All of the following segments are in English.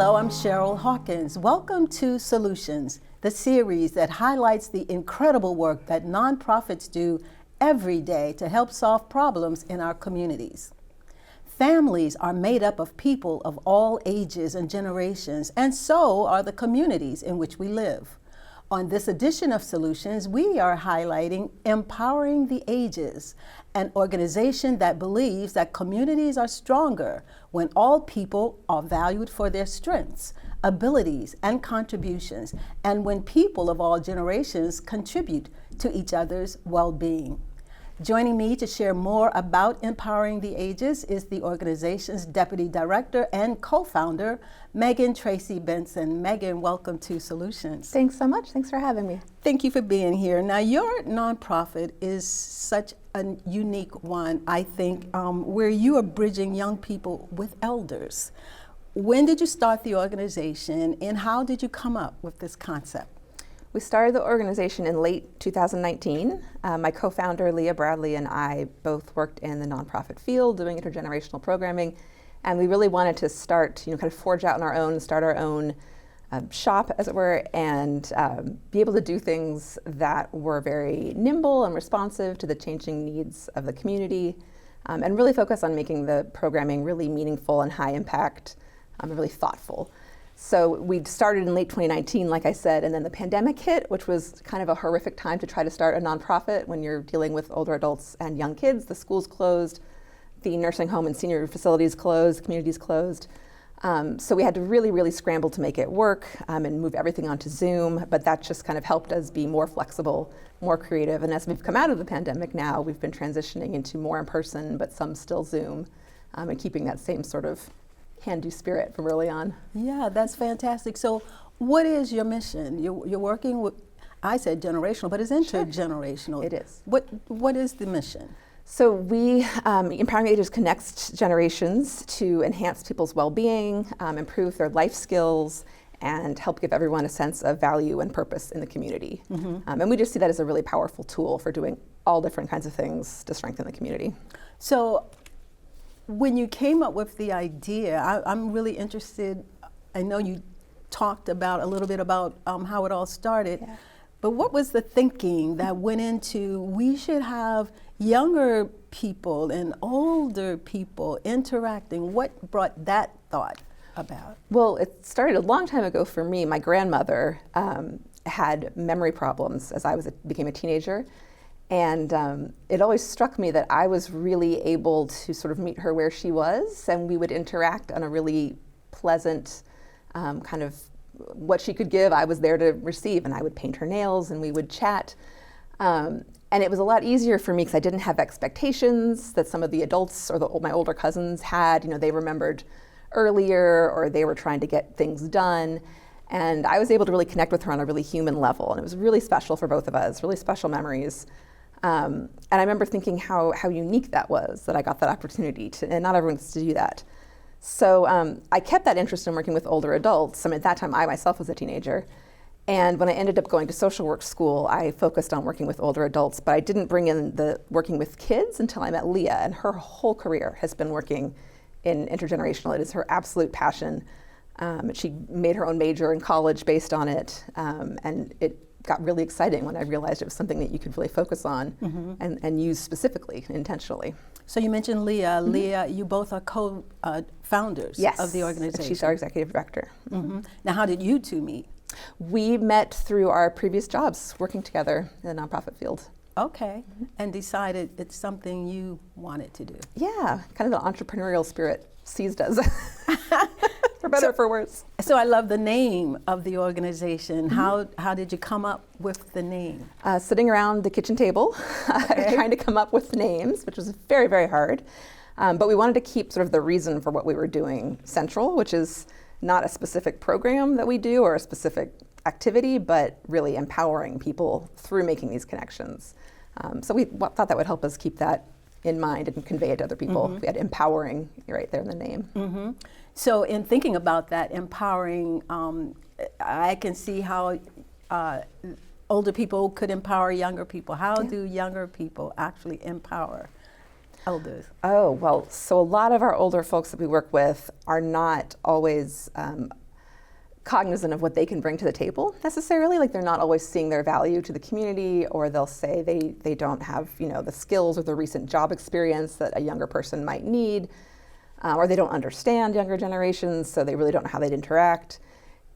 Hello, I'm Cheryl Hawkins. Welcome to Solutions, the series that highlights the incredible work that nonprofits do every day to help solve problems in our communities. Families are made up of people of all ages and generations, and so are the communities in which we live. On this edition of Solutions, we are highlighting Empowering the Ages, an organization that believes that communities are stronger when all people are valued for their strengths, abilities, and contributions, and when people of all generations contribute to each other's well-being. Joining me to share more about Empowering the Ages is the organization's Deputy Director and co-founder, Megan Tracey Benson. Megan, welcome to Solutions. Thanks so much. Thanks for having me. Thank you for being here. Now, your nonprofit is such a unique one, I think, where you are bridging young people with elders. When did you start the organization, and how did you come up with this concept? We started the organization in late 2019. My co-founder, Leah Bradley, and I both worked in the nonprofit field doing intergenerational programming, and we really wanted to start, kind of forge out on our own, start our own shop, as it were, and be able to do things that were very nimble and responsive to the changing needs of the community, and really focus on making the programming really meaningful and high impact, and really thoughtful. So we started in late 2019, like I said, and then the pandemic hit, which was kind of a horrific time to try to start a nonprofit when you're dealing with older adults and young kids. The schools closed, the nursing home and senior facilities closed, communities closed. So we had to really scramble to make it work and move everything onto Zoom, but that just kind of helped us be more flexible, more creative. And as we've come out of the pandemic now, we've been transitioning into more in person, but some still Zoom, and keeping that same sort of can-do spirit from early on. Yeah, that's fantastic. So what is your mission? You're working with, I said generational, but it's intergenerational. Sure. It is. What is the mission? So we, Empowering the Ages connects generations to enhance people's well-being, improve their life skills, and help give everyone a sense of value and purpose in the community. Mm-hmm. And we just see that as a really powerful tool for doing all different kinds of things to strengthen the community. So when you came up with the idea, I'm really interested. I know you talked about a little bit about how it all started, but what was the thinking that went into we should have younger people and older people interacting? What brought that thought about? Well, it started a long time ago for me. My grandmother had memory problems as I became a teenager. And it always struck me that I was really able to sort of meet her where she was, and we would interact on a really pleasant kind of what she could give, I was there to receive, and I would paint her nails and we would chat. And it was a lot easier for me because I didn't have expectations that some of the adults or my older cousins had. They remembered earlier or they were trying to get things done. And I was able to really connect with her on a really human level, and it was really special for both of us, really special memories. And I remember thinking how unique that was, that I got that opportunity to, and not everyone gets to do that. So I kept that interest in working with older adults. At that time, I myself was a teenager. And when I ended up going to social work school, I focused on working with older adults, but I didn't bring in the working with kids until I met Leah, and her whole career has been working in intergenerational. It is her absolute passion. She made her own major in college based on it, and it got really exciting when I realized it was something that you could really focus on and use specifically, intentionally. So you mentioned Leah. Mm-hmm. Leah, you both are co-founders of the organization. She's our executive director. Mm-hmm. Now, how did you two meet? We met through our previous jobs working together in the nonprofit field. Okay, and decided it's something you wanted to do. Yeah, kind of the entrepreneurial spirit seized us. For better or for worse. So I love the name of the organization. Mm-hmm. How did you come up with the name? Sitting around the kitchen table, trying to come up with names, which was very, very hard. But we wanted to keep sort of the reason for what we were doing central, which is not a specific program that we do or a specific activity, but really empowering people through making these connections. So we thought that would help us keep that in mind and convey it to other people. Mm-hmm. We had empowering right there in the name. Mm-hmm. So in thinking about that, empowering, I can see how older people could empower younger people. How do younger people actually empower elders? Oh, well, so a lot of our older folks that we work with are not always cognizant of what they can bring to the table necessarily. Like they're not always seeing their value to the community, or they'll say they don't have, you know, the skills or the recent job experience that a younger person might need, or they don't understand younger generations, so they really don't know how they'd interact.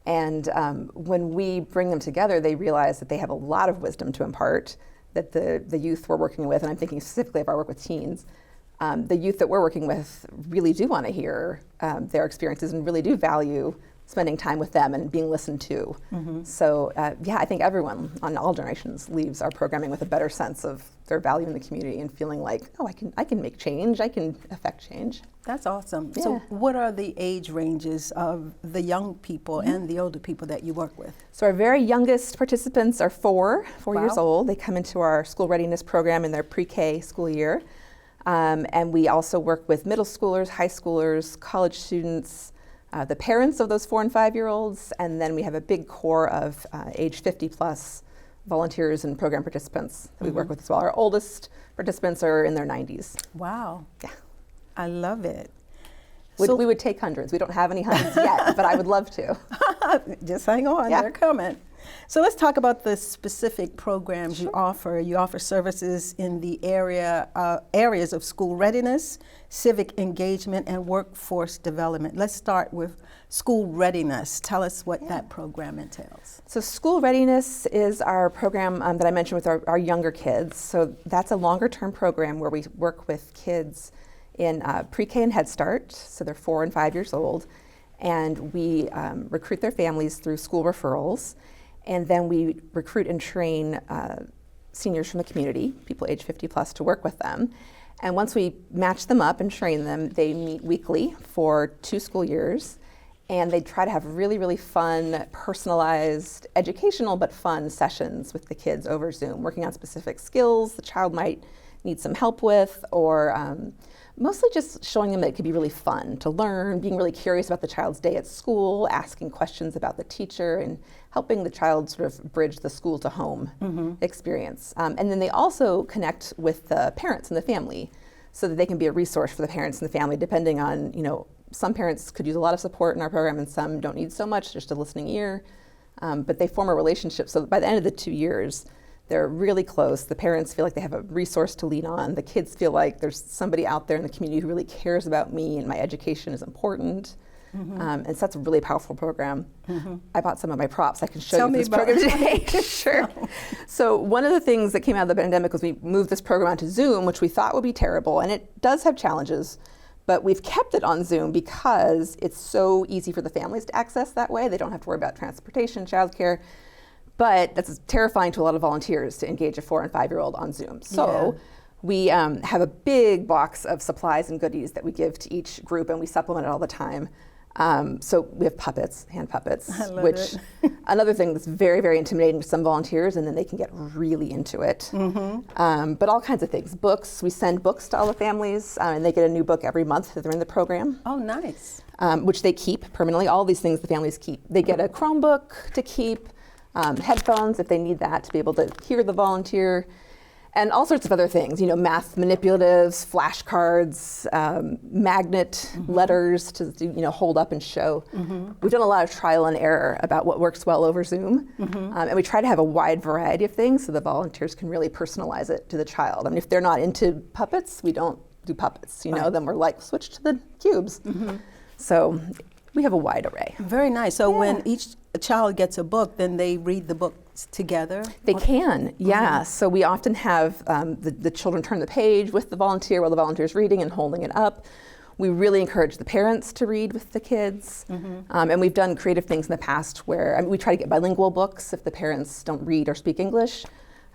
And when we bring them together, they realize that they have a lot of wisdom to impart, that the youth we're working with, and I'm thinking specifically of our work with teens, the youth that we're working with really do want to hear their experiences and really do value spending time with them and being listened to. So yeah, I think everyone on all generations leaves our programming with a better sense of their value in the community and feeling like, oh, I can make change, I can affect change. That's awesome. Yeah. So what are the age ranges of the young people and the older people that you work with? So our very youngest participants are four years old. They come into our school readiness program in their pre-K school year. And we also work with middle schoolers, high schoolers, college students, the parents of those 4 and 5-year-olds, and then we have a big core of age 50 plus volunteers and program participants that we work with as well. Our oldest participants are in their 90s. Wow. Yeah. I love it. We would take hundreds. We don't have any hundreds yet, but I would love to. Just hang on, Yeah. they're coming. So let's talk about the specific programs you offer. You offer services in the areas of school readiness, civic engagement, and workforce development. Let's start with school readiness. Tell us what that program entails. So school readiness is our program that I mentioned with our younger kids. So that's a longer term program where we work with kids in pre-K and Head Start, so they're 4 and 5 years old, and we recruit their families through school referrals. And then we recruit and train seniors from the community, people age 50 plus, to work with them. And once we match them up and train them, they meet weekly for 2 school years. And they try to have really, really fun, personalized, educational but fun sessions with the kids over Zoom, working on specific skills the child might need some help with, or mostly just showing them that it could be really fun to learn, being really curious about the child's day at school, asking questions about the teacher, and helping the child sort of bridge the school to home experience. And then they also connect with the parents and the family so that they can be a resource for the parents and the family, depending on, you know, some parents could use a lot of support in our program and some don't need so much, just a listening ear. But they form a relationship so that by the end of the 2 years, they're really close. The parents feel like they have a resource to lean on. The kids feel like there's somebody out there in the community who really cares about me and my education is important. And so that's a really powerful program. I bought some of my props. I can show you this program today. Sure. So one of the things that came out of the pandemic was we moved this program onto Zoom, which we thought would be terrible, and it does have challenges. But we've kept it on Zoom because it's so easy for the families to access that way. They don't have to worry about transportation, childcare. But that's terrifying to a lot of volunteers to engage a 4 and 5-year-old on Zoom. So we have a big box of supplies and goodies that we give to each group, and we supplement it all the time. So we have puppets, hand puppets, which another thing that's very, very intimidating to some volunteers, and then they can get really into it. But all kinds of things. Books, we send books to all the families, and they get a new book every month that they're in the program. Oh, nice. Which they keep permanently. All these things the families keep. They get a Chromebook to keep, headphones if they need that to be able to hear the volunteer, and all sorts of other things, you know, math manipulatives, flashcards, magnet letters to, you know, hold up and show. We've done a lot of trial and error about what works well over Zoom, and we try to have a wide variety of things so the volunteers can really personalize it to the child. I mean, if they're not into puppets, we don't do puppets, you know, then we're like, switch to the cubes. So we have a wide array. Very nice. So when each child gets a book, then they read the book together? They can, yeah. So we often have the children turn the page with the volunteer while the volunteer is reading and holding it up. We really encourage the parents to read with the kids. And we've done creative things in the past where we try to get bilingual books if the parents don't read or speak English.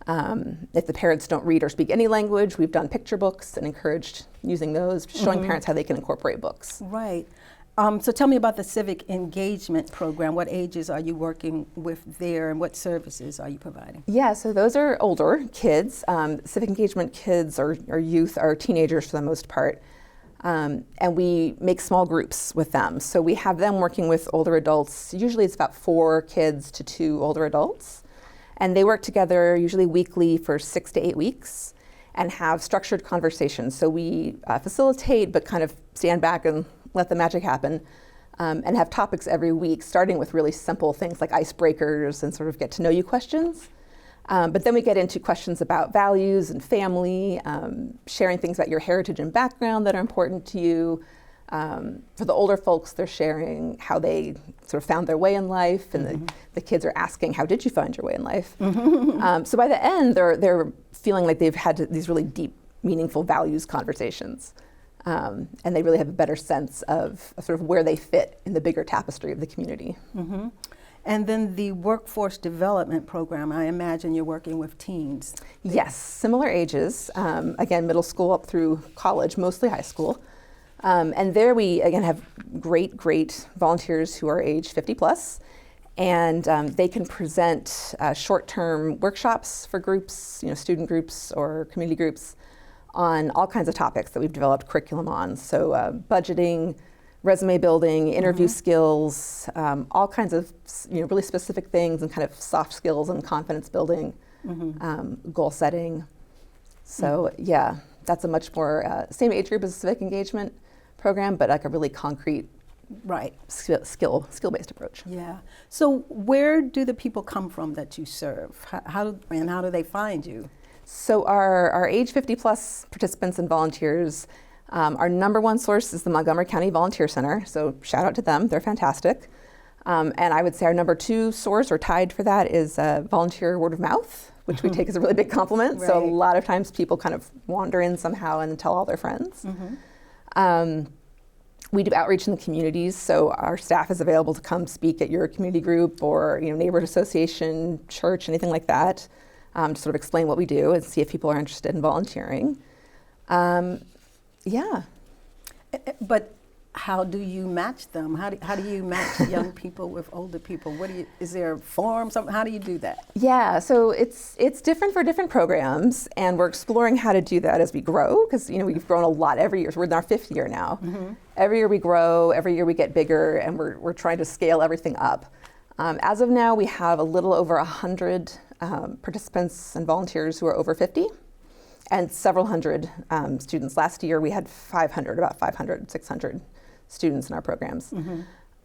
If the parents don't read or speak any language, we've done picture books and encouraged using those, showing parents how they can incorporate books. Right. So tell me about the civic engagement program. What ages are you working with there, and what services are you providing? Yeah, so those are older kids. Civic engagement kids or youth are teenagers for the most part. And we make small groups with them. So we have them working with older adults. Usually it's about 4 kids to 2 older adults. And they work together usually weekly for 6 to 8 weeks and have structured conversations. So we facilitate but kind of stand back and let the magic happen. and have topics every week, starting with really simple things like icebreakers and sort of get to know you questions. But then we get into questions about values and family, sharing things about your heritage and background that are important to you. For the older folks, they're sharing how they sort of found their way in life, and the kids are asking, how did you find your way in life? So by the end, they're feeling like they've had these really deep, meaningful values conversations. And they really have a better sense of sort of where they fit in the bigger tapestry of the community. And then the workforce development program, I imagine you're working with teens. Yes, similar ages, again, middle school up through college, mostly high school. And there we, again, have great volunteers who are age 50 plus, and they can present short-term workshops for groups, student groups or community groups, on all kinds of topics that we've developed curriculum on. So budgeting, resume building, interview skills, all kinds of really specific things, and kind of soft skills and confidence building, goal setting. So yeah, that's a much more same age group as a civic engagement program, but like a really concrete, skill-based approach. Yeah. So where do the people come from that you serve? How do they find you? So our age 50 plus participants and volunteers, our number one source is the Montgomery County Volunteer Center. So shout out to them, they're fantastic. And I would say our number two source, or tied for that, is volunteer word of mouth, which we take as a really big compliment. So a lot of times people kind of wander in somehow and tell all their friends. We do outreach in the communities, so our staff is available to come speak at your community group or neighborhood association, church, anything like that, to sort of explain what we do and see if people are interested in volunteering. Yeah. But how do you match them? How do you match young people with older people? Is there a form? How do you do that? Yeah, so it's different for different programs, and we're exploring how to do that as we grow, because we've grown a lot every year. So we're in our 5th year now. Every year we grow, every year we get bigger, and we're trying to scale everything up. As of now, we have a little over 100 participants and volunteers who are over 50. And several hundred students. Last year we had about 500, 600 students in our programs.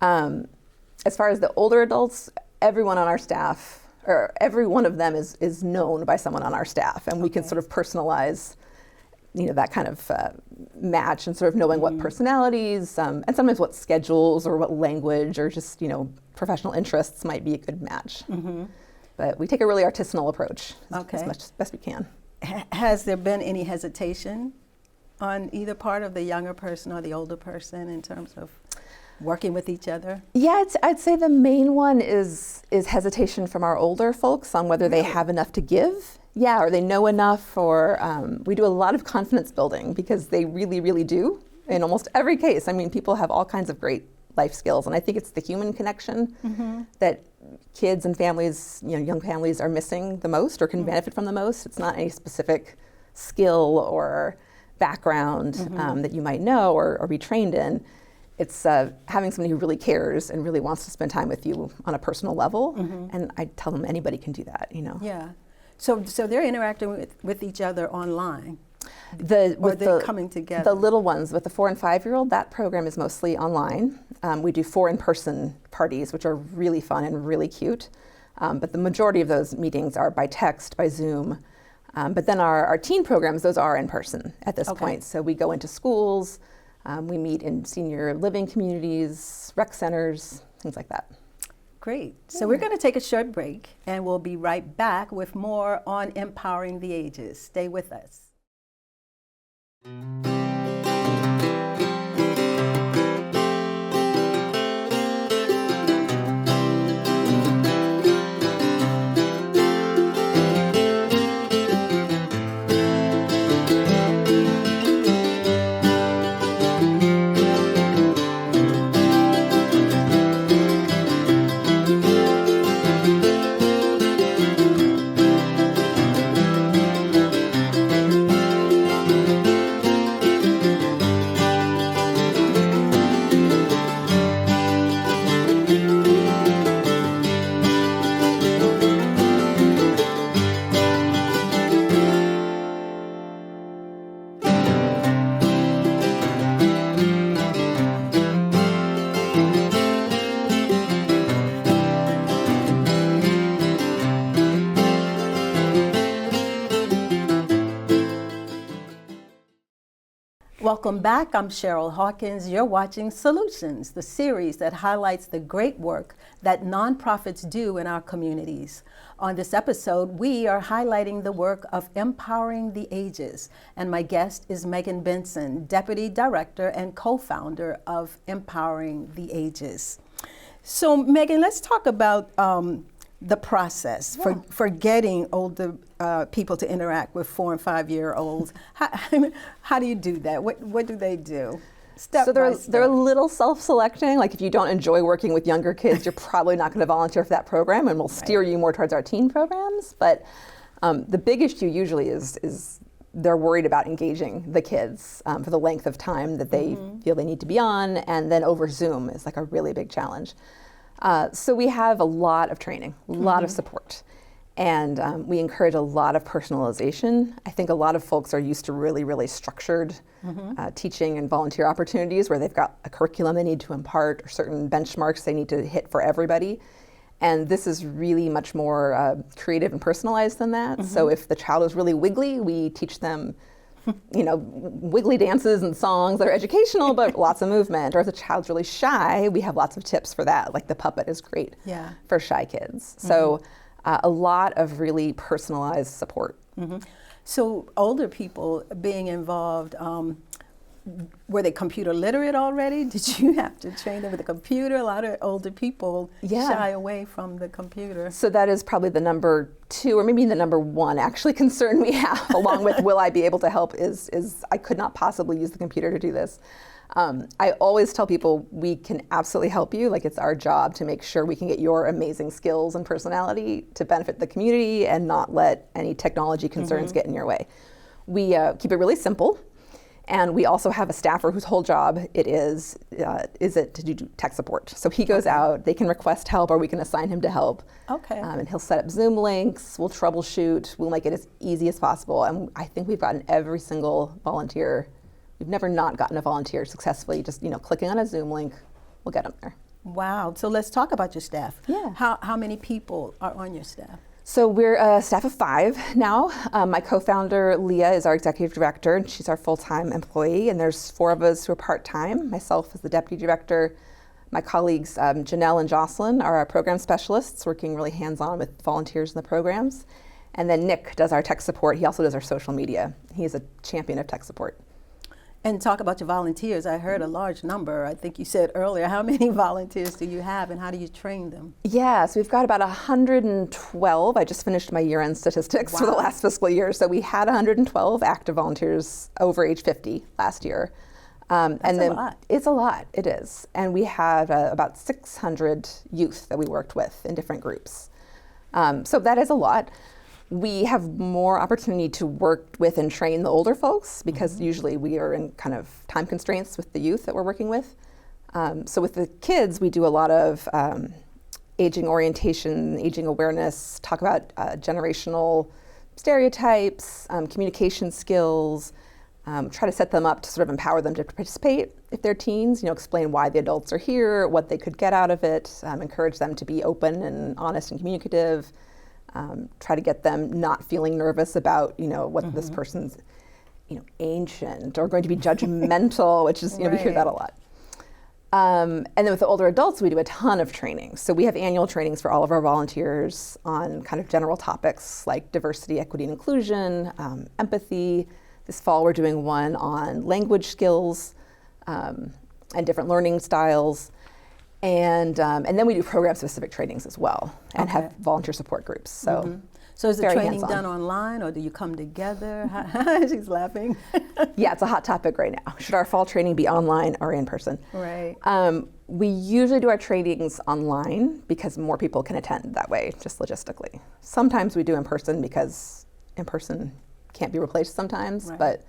As far as the older adults, everyone on our staff, or every one of them is known by someone on our staff, and we can sort of personalize that kind of match, and sort of knowing what personalities, and sometimes what schedules or what language or just professional interests might be a good match. But we take a really artisanal approach as much as best we can. Has there been any hesitation on either part of the younger person or the older person in terms of working with each other? Yeah, I'd say the main one is hesitation from our older folks on whether they have enough to give. Yeah, or they know enough, or we do a lot of confidence building, because they really, really do in almost every case. I mean, people have all kinds of great life skills, and I think it's the human connection that kids and families, young families, are missing the most or can benefit from the most. It's not any specific skill or background that you might know or be trained in. It's having somebody who really cares and really wants to spend time with you on a personal level. And I tell them anybody can do that, Yeah. So they're interacting with each other online. Or they're coming together. The little ones, with the 4 and 5-year-old, that program is mostly online. We do 4 in-person parties, which are really fun and really cute. But the majority of those meetings are by text, by Zoom. But then our teen programs, those are in person at this point. So we go into schools, we meet in senior living communities, rec centers, things like that. Great. So we're going to take a short break, and we'll be right back with more on Empowering the Ages. Stay with us. Welcome back. I'm Cheryl Hawkins. You're watching Solutions, the series that highlights the great work that nonprofits do in our communities. On this episode, we are highlighting the work of Empowering the Ages, and my guest is Megan Benson, Deputy Director and co-founder of Empowering the Ages. So, Megan, let's talk about the process for getting older people to interact with 4- and 5-year-olds. How do you do that? What do they do? Step by step. They're a little self-selecting. Like if you don't enjoy working with younger kids, you're probably not going to volunteer for that program, and we'll steer you more towards our teen programs. But the big issue usually is they're worried about engaging the kids for the length of time that they feel they need to be on, and then over Zoom is like a really big challenge. So we have a lot of training, a lot of support, and we encourage a lot of personalization. I think a lot of folks are used to really structured teaching and volunteer opportunities where they've got a curriculum they need to impart or certain benchmarks they need to hit for everybody. And this is really much more creative and personalized than that. So if the child is really wiggly, we teach them wiggly dances and songs that are educational, but lots of movement. Or if the child's really shy, we have lots of tips for that. Like the puppet is great for shy kids. So a lot of really personalized support. So older people being involved, were they computer literate already? Did you have to train them with a computer? A lot of older people shy away from the computer. So that is probably the number 2, or maybe the number 1 actually concern we have, along with will I be able to help, is I could not possibly use the computer to do this. I always tell people we can absolutely help you. Like it's our job to make sure we can get your amazing skills and personality to benefit the community and not let any technology concerns get in your way. We keep it really simple. And we also have a staffer whose whole job it is to do tech support. So he goes out, they can request help, or we can assign him to help. And he'll set up Zoom links, we'll troubleshoot, we'll make it as easy as possible. And I think we've gotten every single volunteer. We've never not gotten a volunteer successfully, just clicking on a Zoom link, we'll get them there. Wow, so let's talk about your staff. Yeah. How many people are on your staff? So we're a staff of 5 now. My co-founder, Leah, is our executive director, and she's our full-time employee. And there's 4 of us who are part-time. Myself as the deputy director. My colleagues, Janelle and Jocelyn, are our program specialists, working really hands-on with volunteers in the programs. And then Nick does our tech support. He also does our social media. He's a champion of tech support. And talk about your volunteers. I heard a large number. I think you said earlier. How many volunteers do you have, and how do you train them? Yeah, so we've got about 112. I just finished my year-end statistics for the last fiscal year. So we had 112 active volunteers over age 50 last year. That's a lot. It's a lot, it is. And we have about 600 youth that we worked with in different groups. So that is a lot. We have more opportunity to work with and train the older folks because usually we are in kind of time constraints with the youth that we're working with. So with the kids, we do a lot of aging orientation, aging awareness, talk about generational stereotypes, communication skills, try to set them up to sort of empower them to participate if they're teens, explain why the adults are here, what they could get out of it, encourage them to be open and honest and communicative. Try to get them not feeling nervous about, what this person's, ancient or going to be judgmental, which is, we hear that a lot. And then with the older adults, we do a ton of training. So we have annual trainings for all of our volunteers on kind of general topics like diversity, equity, and inclusion, empathy. This fall, we're doing one on language skills and different learning styles. And then we do program-specific trainings as well, and have volunteer support groups. So, so is the training done online, or do you come together? She's laughing. Yeah, it's a hot topic right now. Should our fall training be online or in person? Right. We usually do our trainings online because more people can attend that way, just logistically. Sometimes we do in person because in person can't be replaced sometimes, but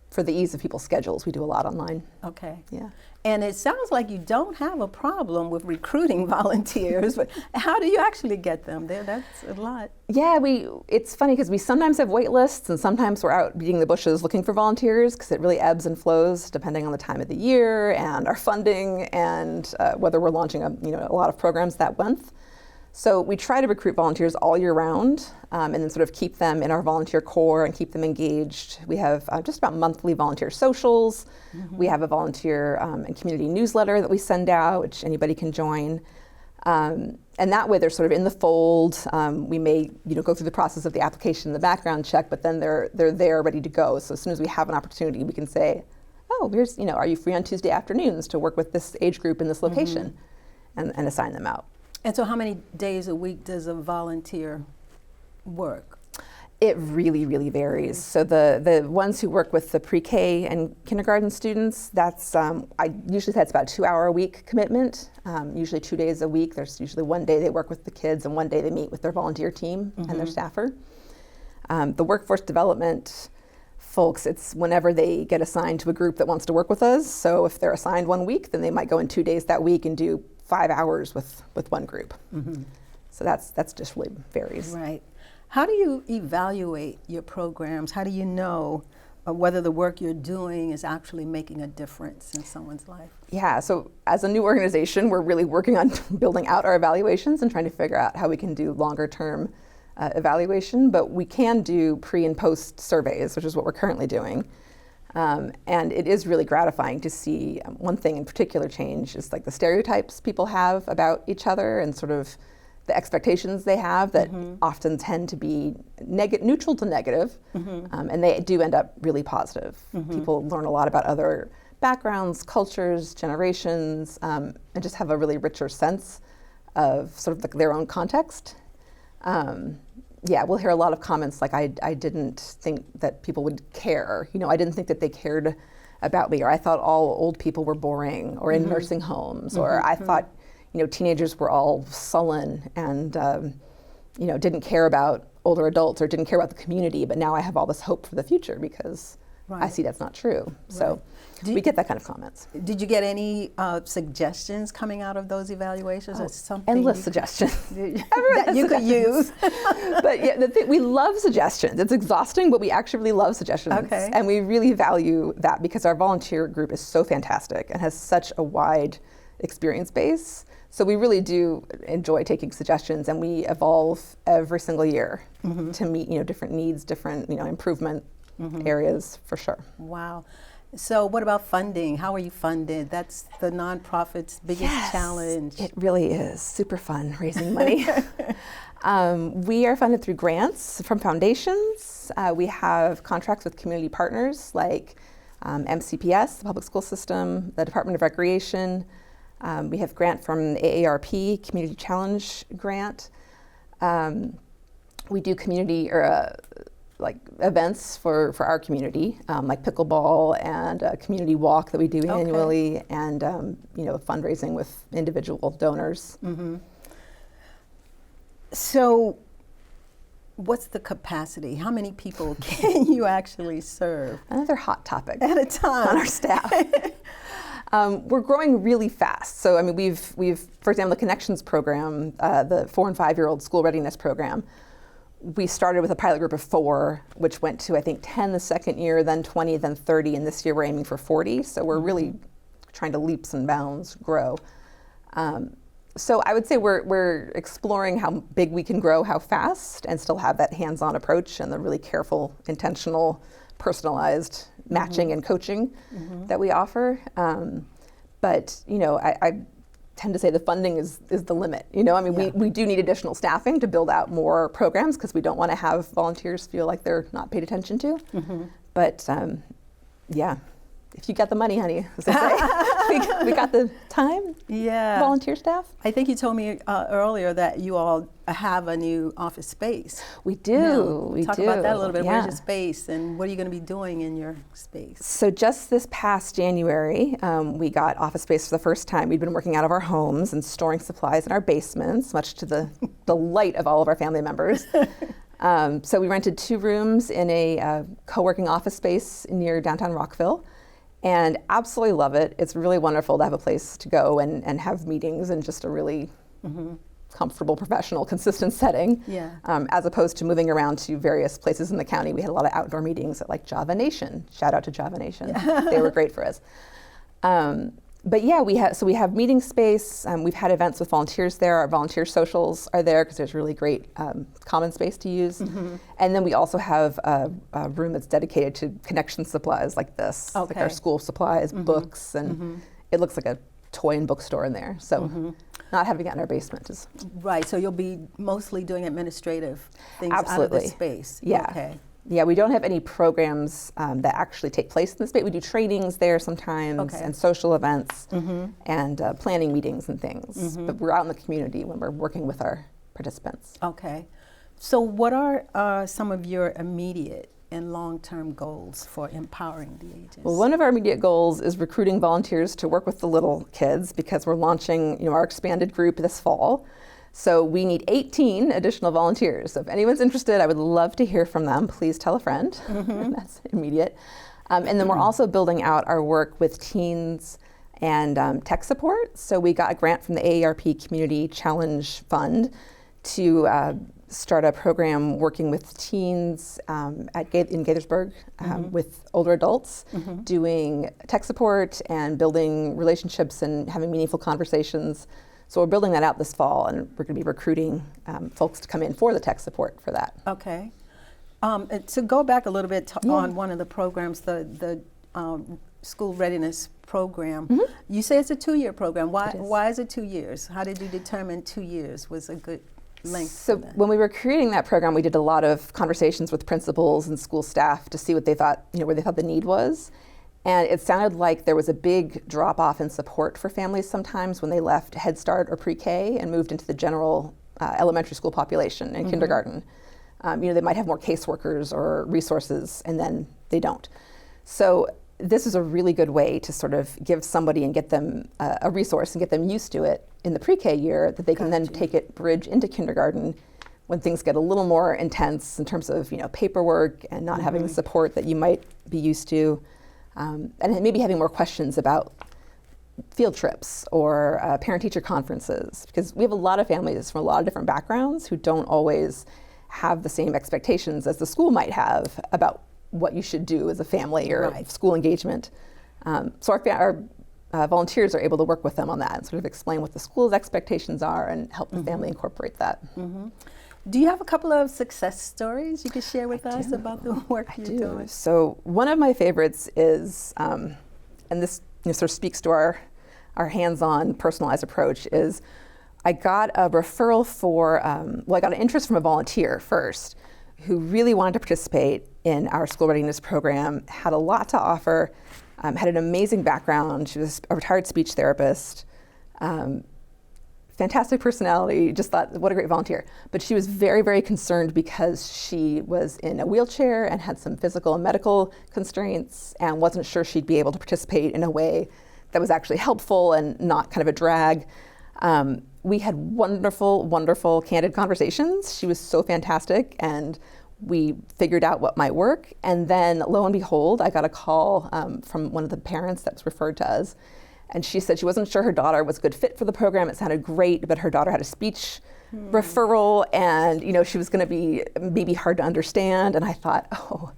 for the ease of people's schedules, we do a lot online. Okay. Yeah. And it sounds like you don't have a problem with recruiting volunteers, but how do you actually get them there? That's a lot. Yeah, it's funny because we sometimes have wait lists and sometimes we're out beating the bushes looking for volunteers because it really ebbs and flows depending on the time of the year and our funding and whether we're launching a lot of programs that month. So we try to recruit volunteers all year round, and then sort of keep them in our volunteer core and keep them engaged. We have just about monthly volunteer socials. We have a volunteer and community newsletter that we send out, which anybody can join. And that way they're sort of in the fold. We may go through the process of the application and the background check, but then they're there ready to go. So as soon as we have an opportunity, we can say, oh, here's, are you free on Tuesday afternoons to work with this age group in this location, and assign them out. And so how many days a week does a volunteer work? It really, really varies. So the ones who work with the pre-K and kindergarten students, that's, I usually say it's about a 2-hour-a-week commitment, usually 2 days a week. There's usually one day they work with the kids and one day they meet with their volunteer team and their staffer. The workforce development folks, it's whenever they get assigned to a group that wants to work with us. So if they're assigned 1 week, then they might go in 2 days that week and do 5 hours with one group. So that's just really varies. Right. How do you evaluate your programs? How do you know whether the work you're doing is actually making a difference in someone's life? Yeah, so as a new organization, we're really working on building out our evaluations and trying to figure out how we can do longer term evaluation, but we can do pre and post surveys, which is what we're currently doing. And it is really gratifying to see one thing in particular change is like the stereotypes people have about each other and sort of the expectations they have that often tend to be neutral to negative, and they do end up really positive. People learn a lot about other backgrounds, cultures, generations, and just have a really richer sense of sort of their own context. Yeah, we'll hear a lot of comments like, I didn't think that people would care. I didn't think that they cared about me, or I thought all old people were boring, or in nursing homes, or I thought, teenagers were all sullen and, didn't care about older adults or didn't care about the community, but now I have all this hope for the future because I see that's not true. So we get that kind of comments. Did you get any suggestions coming out of those evaluations? Or something endless suggestions that you could use. But yeah, we love suggestions. It's exhausting, but we actually really love suggestions. Okay. And we really value that because our volunteer group is so fantastic and has such a wide experience base. So we really do enjoy taking suggestions, and we evolve every single year to meet different needs, different improvement areas for sure. Wow. So what about funding? How are you funded? That's the nonprofit's biggest challenge. It really is super fun raising money. We are funded through grants from foundations. We have contracts with community partners like MCPS, the public school system, the Department of Recreation. We have grant from the AARP, Community Challenge Grant. We do community like events for our community, like pickleball and a community walk that we do annually, and fundraising with individual donors. So what's the capacity? How many people can you actually serve? Another hot topic at a time on our staff. We're growing really fast. So I mean, we've for example, the Connections program, the 4 and 5-year-old school readiness program. We started with a pilot group of 4, which went to I think 10 the second year, then 20, then 30, and this year we're aiming for 40. So we're really trying to leaps and bounds grow. So I would say we're exploring how big we can grow, how fast, and still have that hands-on approach and the really careful, intentional, personalized matching and coaching that we offer. But I tend to say the funding is the limit. We do need additional staffing to build out more programs because we don't want to have volunteers feel like they're not paid attention to. But if you got the money, honey, as they say, we got the time. Yeah. Volunteer staff. I think you told me earlier that you all have a new office space. We do. Talk about that a little bit. Where's your space, and what are you going to be doing in your space? So just this past January, we got office space for the first time. We'd been working out of our homes and storing supplies in our basements, much to the delight of all of our family members. So we rented 2 rooms in a co-working office space near downtown Rockville. And absolutely love it. It's really wonderful to have a place to go and have meetings in just a really comfortable, professional, consistent setting. Yeah. As opposed to moving around to various places in the county. We had a lot of outdoor meetings at like Java Nation. Shout out to Java Nation. They were great for us. But yeah, we have meeting space. We've had events with volunteers there. Our volunteer socials are there because there's really great common space to use. And then we also have a room that's dedicated to connection supplies like this, like our school supplies, books, and it looks like a toy and bookstore in there. So not having it in our basement is right. So you'll be mostly doing administrative things absolutely out of the space. Yeah. Okay. Yeah, we don't have any programs that actually take place in the space. We do trainings there sometimes and social events and planning meetings and things. But we're out in the community when we're working with our participants. Okay. So what are some of your immediate and long-term goals for empowering the ages? Well, one of our immediate goals is recruiting volunteers to work with the little kids because we're launching our expanded group this fall. So we need 18 additional volunteers. So if anyone's interested, I would love to hear from them. Please tell a friend. That's immediate. And then we're also building out our work with teens and tech support. So we got a grant from the AARP Community Challenge Fund to start a program working with teens in Gaithersburg with older adults, doing tech support and building relationships and having meaningful conversations. So we're building that out this fall, and we're going to be recruiting folks to come in for the tech support for that. Okay. And to go back a little bit on one of the programs, the school readiness program, you say it's a 2-year program. Why is it 2 years? How did you determine 2 years was a good length? So when we were creating that program, we did a lot of conversations with principals and school staff to see what they thought, where they thought the need was. And it sounded like there was a big drop off in support for families sometimes when they left Head Start or pre-K and moved into the general elementary school population and kindergarten. They might have more caseworkers or resources, and then they don't. So this is a really good way to sort of give somebody and get them a resource and get them used to it in the pre-K year that they can then take it bridge into kindergarten when things get a little more intense in terms of paperwork and not having the support that you might be used to. And maybe having more questions about field trips or parent-teacher conferences, because we have a lot of families from a lot of different backgrounds who don't always have the same expectations as the school might have about what you should do as a family or school engagement. So our volunteers are able to work with them on that and sort of explain what the school's expectations are and help the family incorporate that. Do you have a couple of success stories you could share with us about the work you're doing? So one of my favorites is, and this sort of speaks to our hands-on personalized approach, is I got a referral for, I got an interest from a volunteer first who really wanted to participate in our school readiness program, had a lot to offer, had an amazing background. She was a retired speech therapist. Fantastic personality, just thought, what a great volunteer. But she was very, very concerned because she was in a wheelchair and had some physical and medical constraints and wasn't sure she'd be able to participate in a way that was actually helpful and not kind of a drag. We had wonderful, wonderful, candid conversations. She was so fantastic, and we figured out what might work. And then, lo and behold, I got a call from one of the parents that was referred to us. And she said she wasn't sure her daughter was a good fit for the program. It sounded great, but her daughter had a speech referral, and she was going to be maybe hard to understand. And I thought, oh,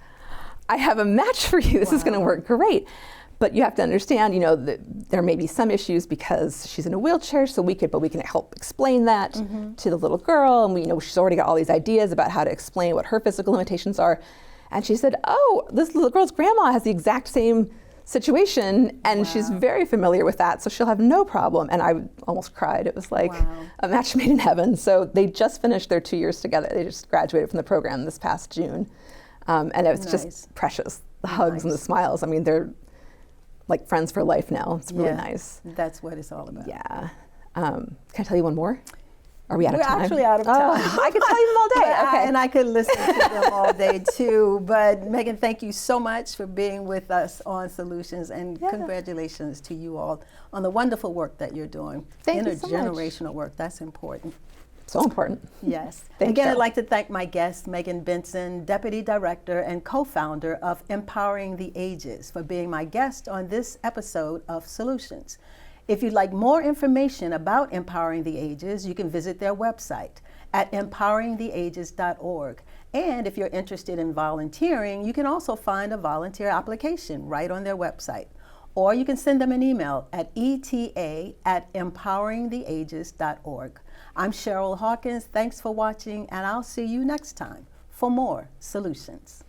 I have a match for you. This is going to work great. But you have to understand, that there may be some issues because she's in a wheelchair. So we can help explain that to the little girl, and she's already got all these ideas about how to explain what her physical limitations are. And she said, oh, this little girl's grandma has the exact same situation, and she's very familiar with that, so she'll have no problem. And I almost cried. It was like a match made in heaven. So they just finished their 2 years together. They just graduated from the program this past June. And it was just precious. The hugs and the smiles. They're like friends for life now. It's really nice. That's what it's all about. Yeah. Can I tell you one more? Are we out of time? We're actually out of time. I could tell you them all day. Okay. And I could listen to them all day too. But Megan, thank you so much for being with us on Solutions, and congratulations to you all on the wonderful work that you're doing. Thank you so much. Intergenerational work, that's important. So important. Yes. Thank you. I'd like to thank my guest, Megan Benson, Deputy Director and co-founder of Empowering the Ages, for being my guest on this episode of Solutions. If you'd like more information about Empowering the Ages, you can visit their website at empoweringtheages.org. And if you're interested in volunteering, you can also find a volunteer application right on their website. or you can send them an email at eta@empoweringtheages.org. I'm Cheryl Hawkins. Thanks for watching, and I'll see you next time for more Solutions.